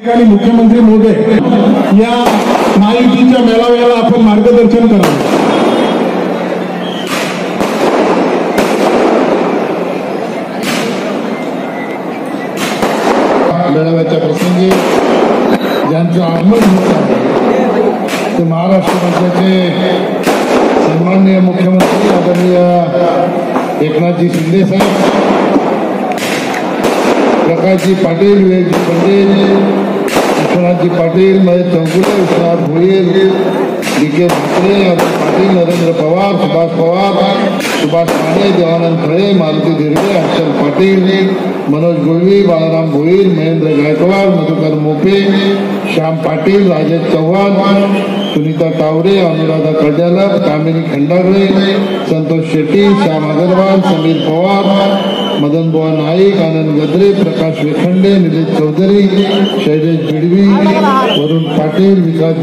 मुख्यमंत्री महोदय या महायुतीच्या मेळाव्याला आपण मार्गदर्शन करावे। मेळाव्याच्या प्रसंगी ज्यांचं आगमन होत आहे ते महाराष्ट्र राज्याचे सन्माननीय मुख्यमंत्री आदरणीय एकनाथजी शिंदे साहेब, प्रकाशजी पाटील, विवेकजी पंडित, विश्वनाथजी पाटील, महेश चौगुले, विश्वनाथ भोईर, डी.के. म्हात्रे, अरुण पाटील, नरेंद्र पवार, सुभाष पवार, सुभाष माने, देवानंद खळे, मारुती दिर्गे, हर्षल पाटील, मनोज गुळवी, बाळाराम भोईर, महेंद्र गायकवाड, मधुकर मोपे, श्याम पाटील, राजेश चव्हाण, सुनीता टावरे, अनुराधा कड्यालर, कामिनी खंडागळे, संतोष शेट्टी, श्याम अग्रवाल, समीर पवार, मदन बुवा नाईक, आनंद गद्रे, प्रकाश वेखंडे, निलेश चौधरी, शैलेश बिडवी, वरुण पाटील, विकास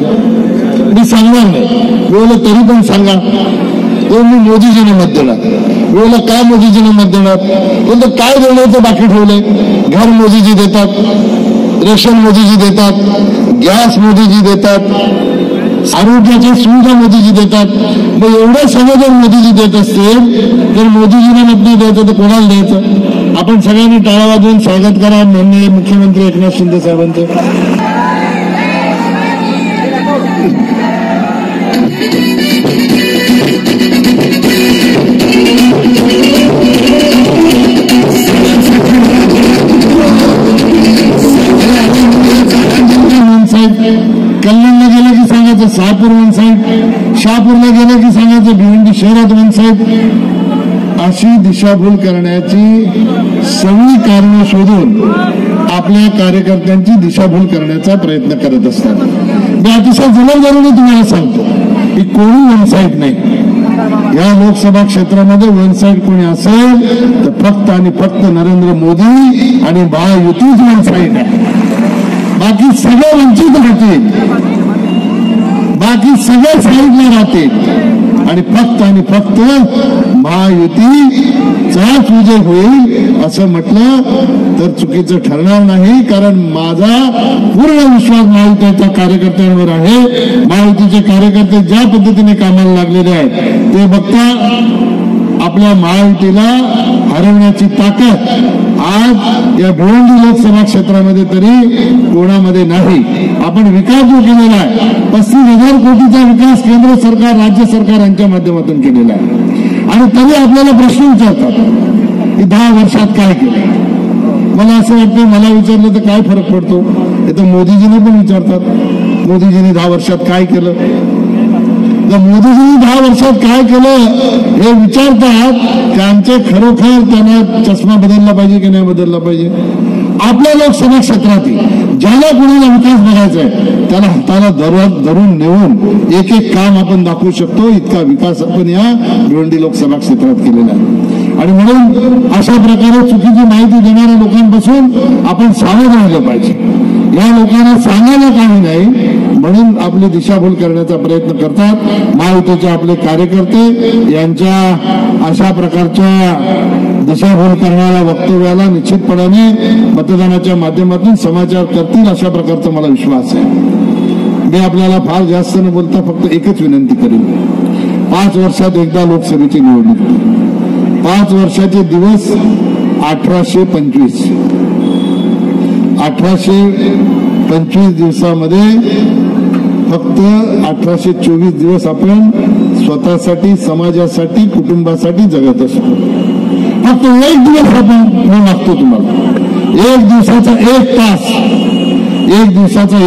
मी सांगणार नाही वेळेला, तरी पण सांगा मी मोदीजीने मत देणार। वेळेला काय मोदीजीने मत देणार? तर काय देण्याचं बाकी ठेवलंय? घर मोदीजी देतात, रेशन मोदीजी देतात, गॅस मोदीजी देतात, आरोग्याची सुविधा मोदीजी देतात। मग एवढं सगळं जर मोदीजी देत असतील तर मोदीजीने मत नाही द्यायचं तर कोणाला द्यायचं? आपण सगळ्यांनी टाळा वाजवून स्वागत करा माननीय मुख्यमंत्री एकनाथ शिंदे साहेबांचं। कल्याणला गेलं की सांगायचं शहापूर वन साईड, शहापूरला गेलं की सांगायचं भिवंडी शहरात वन साईड। अशी दिशाभूल करण्याची सगळी कारणं शोधून आपल्या कार्यकर्त्यांची दिशाभूल करण्याचा प्रयत्न करत असतात। मी अतिशय जबाबदारीने तुम्हाला सांगतो की कोणी वन साईड नाही। या लोकसभा क्षेत्रामध्ये वन साईड कोणी असेल तर फक्त आणि फक्त नरेंद्र मोदी आणि महायुतीच वन साईड आहे। बाकी सगळे वंचित राहतील, बाकी सगळे साईडला राहतील आणि फक्त महायुतीचाच विजय होईल असं म्हटलं तर चुकीचं ठरणार नाही। कारण माझा पूर्ण विश्वास महायुतीच्या कार्यकर्त्यांवर आहे। महायुतीचे कार्यकर्ते ज्या पद्धतीने कामाला लागलेले आहेत ते बघता आपल्या महायुतीला हरवण्याची ताकद आज या भिवंडी लोकसभा क्षेत्रामध्ये तरी कोणामध्ये नाही। आपण विकास जो केलेला आहे 35,000 कोटीचा विकास केंद्र सरकार राज्य सरकार यांच्या माध्यमातून केलेला आहे आणि तरी आपल्याला प्रश्न विचारतात की 10 वर्षात काय केलं। मला असं वाटतं मला विचारलं तर काय फरक पडतो? हे तर मोदीजीने पण विचारतात मोदीजीने 10 वर्षात काय केलं। तर मोदीजींनी 10 वर्षात काय केलं हे विचारतात की आमचे खरोखर त्यांना चष्मा बदलला पाहिजे की नाही बदलला पाहिजे। आपल्या लोकसभा क्षेत्रातील ज्याला कुणाला विकास बघायचा आहे त्याला हाताला धरून नेऊन एक एक काम आपण दाखवू शकतो इतका विकास आपण या भिवंडी लोकसभा क्षेत्रात केलेला आहे। आणि म्हणून अशा प्रकारे चुकीची माहिती देणाऱ्या लोकांपासून आपण सावध राहिलं पाहिजे। या लोकांना सांगायला काही नाही म्हणून आपली दिशाभूल करण्याचा प्रयत्न करतात महायुतीचे आपले कार्यकर्ते। यांच्या अशा प्रकारच्या दिशाभूल करणाऱ्या वक्तव्याला निश्चितपणाने मतदानाच्या माध्यमातून समाचार करतील अशा प्रकारचा मला विश्वास आहे। मी आपल्याला फार जास्त न बोलता फक्त एकच विनंती करेन, 5 वर्षात एकदा लोकसभेची निवडणूक, 5 वर्षाचे दिवस 1825 1825 दिवसामध्ये फक्त 1824 दिवस आपण स्वतःसाठी समाजासाठी कुटुंबासाठी जगत असतो। फक्त एक दिवस आपण मी मागतो तुम्हाला एक दिवसाचा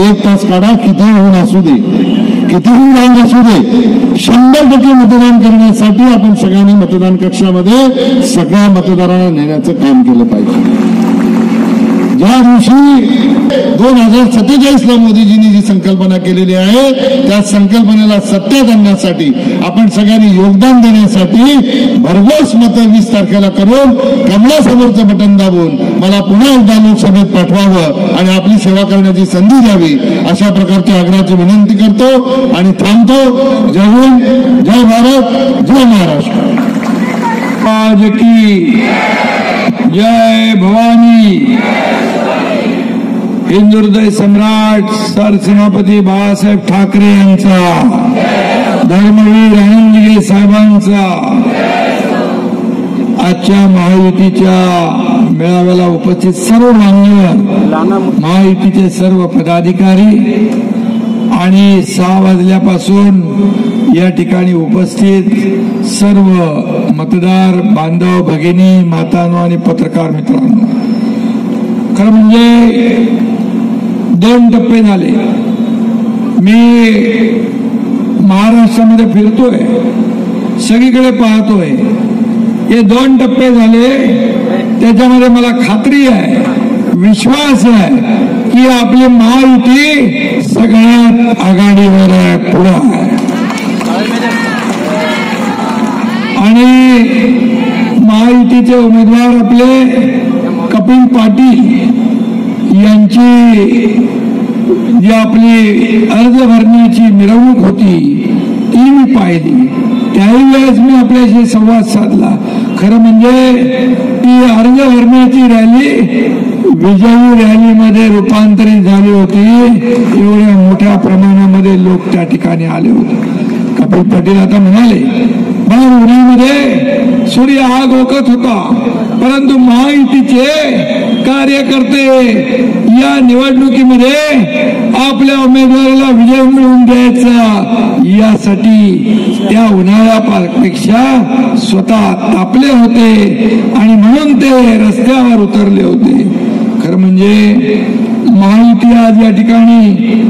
1 तास काढा, कितीही ऊन असू दे कितीही रांग असू दे 100% मतदान करण्यासाठी आपण सगळ्यांनी मतदान कक्षामध्ये सगळ्या मतदारांना नेण्याचं काम केलं पाहिजे। ज्या दिवशी 2047ला मोदीजींनी जी संकल्पना केलेली आहे त्या संकल्पनेला सत्यात आणण्यासाठी आपण सगळ्यांनी योगदान देण्यासाठी भरघोस मतं 20 तारखेला करून कमळासमोरचं बटन दाबून मला पुन्हा एकदा लोकसभेत पाठवावं आणि आपली सेवा करण्याची संधी द्यावी अशा प्रकारची आग्रहाची विनंती करतो आणि थांबतो। जय हिंद, जय भारत, जय महाराष्ट्र। आज की जय भवानी। हिंदुहृदय सम्राट सरसेनापती बाळासाहेब ठाकरे यांचा, धर्मवीर आनंदगे साहेबांचा, आजच्या महायुतीच्या मेळाव्याला उपस्थित सर्व मान्यवर, महायुतीचे सर्व पदाधिकारी आणि 6 वाजल्यापासून या ठिकाणी उपस्थित सर्व मतदार बांधव, भगिनी, मातांनो आणि पत्रकार मित्रांनो, खरं म्हणजे 2 टप्पे झाले. मी महाराष्ट्रामध्ये फिरतोय, सगळीकडे पाहतोय, हे 2 टप्पे झाले. त्याच्यामध्ये मला खात्री आहे, विश्वास आहे की आपली महायुती सगळ्यात आघाडीवर आहे, पुढे आहे. आणि महायुतीचे उमेदवार आपले कपिल पाटील यांची जी आपली अर्ज भरण्याची मिरवणूक होती ती मी पाहिली. त्याही वेळेस मी आपल्याशी संवाद साधला. खरं म्हणजे ती अर्ज भरण्याची रॅली विजयी रॅलीमध्ये रूपांतरित झाली होती. एवढ्या मोठ्या प्रमाणामध्ये लोक त्या ठिकाणी आले होते. कपिल पाटील आता म्हणाले, मला उन्हामध्ये सूर्य आग ओकत होता, परंतु महायुतीचे कार्यकर्ते या निवडणुकीमध्ये आपल्या उमेदवाराला विजय मिळवून द्यायचा यासाठी त्या उन्हाळ्यापेक्षा स्वतः तापले होते आणि म्हणून ते रस्त्यावर उतरले होते. खरं म्हणजे महायुती आज या ठिकाणी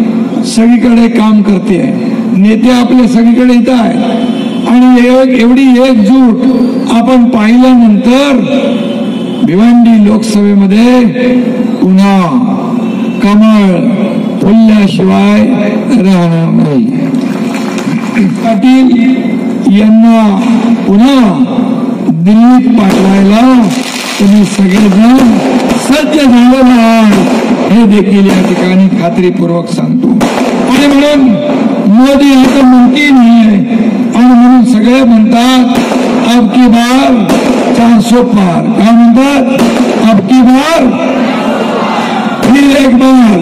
सगळीकडे काम करते आहे. नेते आपले सगळीकडे येत आहेत आणि एवढी एकजूट आपण पाहिल्यानंतर भिवंडी लोकसभेमध्ये पुन्हा कमळ फुलल्याशिवाय राहणार नाही. पाटील यांना पुन्हा दिल्लीत पाठवायला तुम्ही सगळेजण सज्ज झालेला आहात हे देखील या ठिकाणी खात्रीपूर्वक सांगतो. आणि म्हणून मोदी आता मुमकिन नाहीये आणि म्हणून सगळे म्हणतात अब की बार 400 पार. काय म्हणतात? अब की बार फिर एक बार.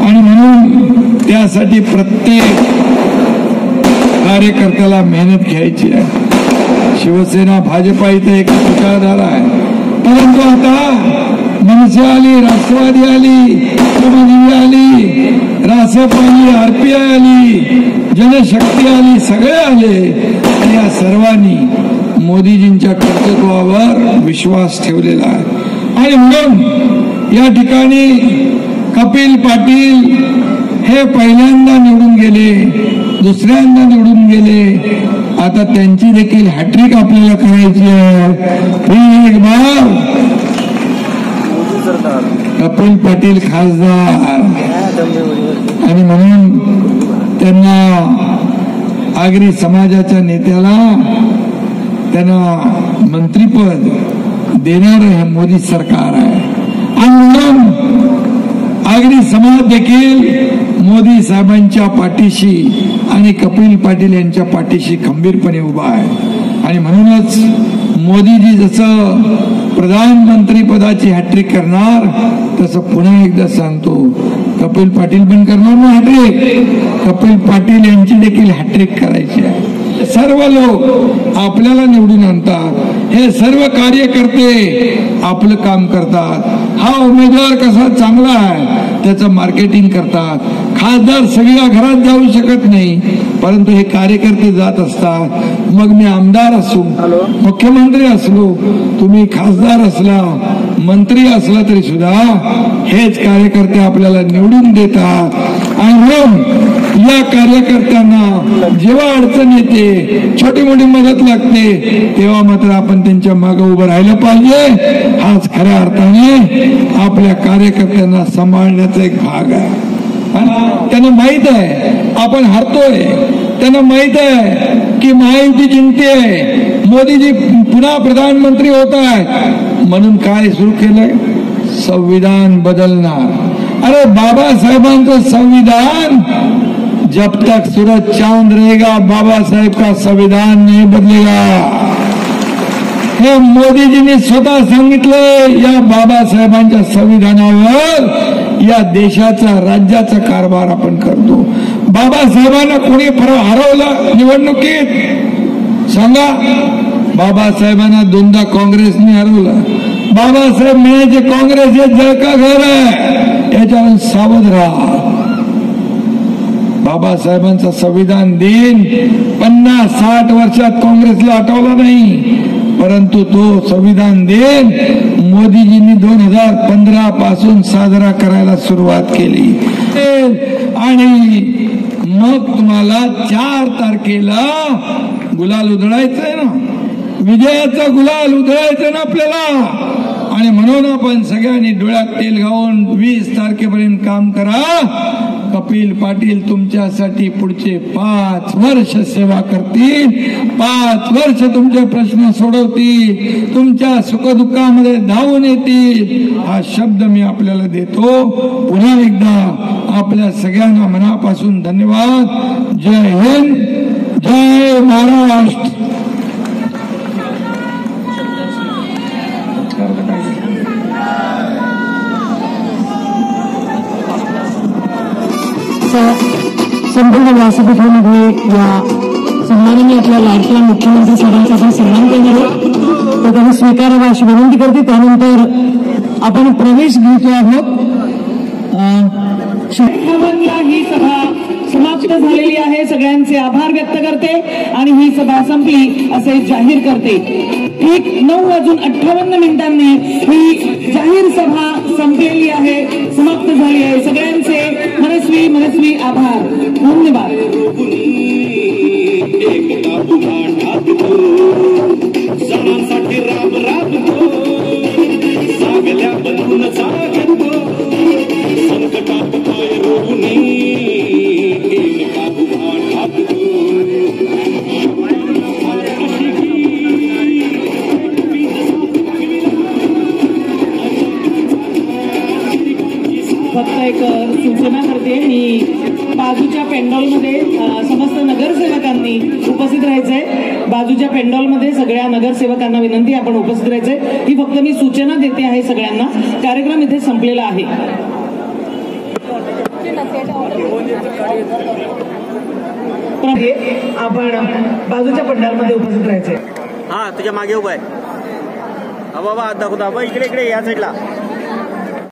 आणि म्हणून त्यासाठी प्रत्येक कार्यकर्त्याला मेहनत घ्यायची आहे. शिवसेना भाजपा इथे एक विचारधारा आहे, परंतु आता मनसे आली, राष्ट्रवादी आली, श्रमजीवी आली, रासप आली, आरपीआय आली, जनशक्ती आली, सगळे आले आणि या सर्वांनी मोदीजींच्या कर्तृत्वावर विश्वास ठेवलेला आहे. आणि म्हणून या ठिकाणी कपिल पाटील हे पहिल्यांदा निवडून गेले, दुसऱ्यांदा निवडून गेले. आता त्यांची देखील हॅट्रिक आपल्याला करायची आहे. फिर एक बार कपिल पाटील खासदार. आणि म्हणून त्यांना आगरी समाजाच्या नेत्याला त्यांना मंत्रीपद देणार हे मोदी सरकार आहे. आणि म्हणून आगरी समाज देखील मोदी साहेबांच्या पाठीशी आणि कपिल पाटील यांच्या पाठीशी खंबीरपणे उभा आहे. आणि म्हणूनच मोदीजी जसं प्रधानमंत्री पदाची हॅट्रिक करणार तसं पुन्हा एकदा सांगतो, कपिल पाटील पण करणार ना हॅट्रिक. कपिल पाटील यांची देखील हॅट्रिक करायची आहे. सर्व लोक आपल्याला निवडून आणतात, हे सर्व कार्यकर्ते आपलं काम करतात. हा उमेदवार कसा चांगला आहे त्याचं मार्केटिंग करतात. खासदार सगळ्या घरात जाऊ शकत नाही, परंतु हे कार्यकर्ते जात असतात. मग मी आमदार असू, मुख्यमंत्री असलो, तुम्ही खासदार असला, मंत्री असला तरी सुद्धा हेच कार्यकर्ते आपल्याला निवडून देतात. आणि म्हणून या कार्यकर्त्यांना जेव्हा अडचण येते, छोटी मोठी मदत लागते, तेव्हा मात्र आपण त्यांच्या मागे उभं राहिलं पाहिजे. हाच खऱ्या अर्थाने आपल्या कार्यकर्त्यांना सांभाळण्याचा एक भाग आहे. त्यांना माहित आहे आपण हरतोय, त्यांना माहित आहे की महायुती जिंकते, मोदीजी पुन्हा प्रधानमंत्री होत आहेत. म्हणून काय सुरू केलंय? संविधान बदलणार. अरे बाबासाहेबांचं संविधान जब तक सूरज चांद रहेगा बाबा साहेब का संविधान नहीं बदलेगा. हे मोदीजींनी स्वतः सांगितले, या बाबासाहेबांच्या संविधानावर या देशाचा राज्याचा कारभार आपण करतो. बाबासाहेबांना कोणी हरवलं निवडणुकीत सांगा? बाबासाहेबांना दोनदा काँग्रेसने हरवलं. बाबासाहेब म्हणायचे काँग्रेस हे जळका घर आहे, याच्यावर सावध राहा. बाबासाहेबांचा संविधान दिन 50-60 वर्षात काँग्रेसला आठवला नाही, परंतु तो संविधान दिन मोदीजींनी 2015 पासून साजरा करायला सुरुवात केली. आणि मग तुम्हाला 4 तारखेला गुलाल उधळायचंय ना, विजयाचा गुलाल उधळायचा ना आपल्याला. आणि म्हणून आपण सगळ्यांनी डोळ्यात तेल घालून 20 तारखेपर्यंत काम करा. कपिल पाटील तुमच्यासाठी पुढचे 5 वर्ष सेवा करतील, 5 वर्ष तुमचे प्रश्न सोडवतील, तुमच्या सुखदुःखामध्ये धावून येतील, हा शब्द मी आपल्याला देतो. पुन्हा एकदा आपल्या सगळ्यांना मनापासून धन्यवाद. जय हिंद, जय महाराष्ट्र. संपूर्ण व्यासपीठामध्ये या सन्मानाने आपल्या लाडक्या मुख्यमंत्री साहेबांचा आपण सन्मान करणार आहोत, तर त्यांनी स्वीकारावा अशी विनंती करते. त्यानंतर आपण प्रवेश घेतो आहोत. ही सभा समाप्त झालेली आहे. सगळ्यांचे आभार व्यक्त करते आणि ही सभा संपली असे जाहीर करते. ठीक 9:58 ही जाहीर सभा संपलेली आहे, समाप्त झाली आहे. सगळ्यांचे मनस्वी आभार. धन्यवाद. सणांसाठी राब राबतो, सागल्या बंधून जागतो, संकटात पाय रोवून फक्त एक सूचना करते. मी बाजूच्या पेंडॉलमध्ये समस्त नगरसेवकांनी उपस्थित राहायचंय. बाजूच्या पेंडॉलमध्ये सगळ्या नगरसेवकांना विनंती, आपण उपस्थित राहायचंय. ही फक्त मी सूचना देते आहे सगळ्यांना. कार्यक्रम इथे संपलेला आहे. आपण बाजूच्या पंडालमध्ये उपस्थित राहायचंय. हा तुझ्या मागे उभा आहे. बाबा दाखवता, इकडे इकडे या साईडला.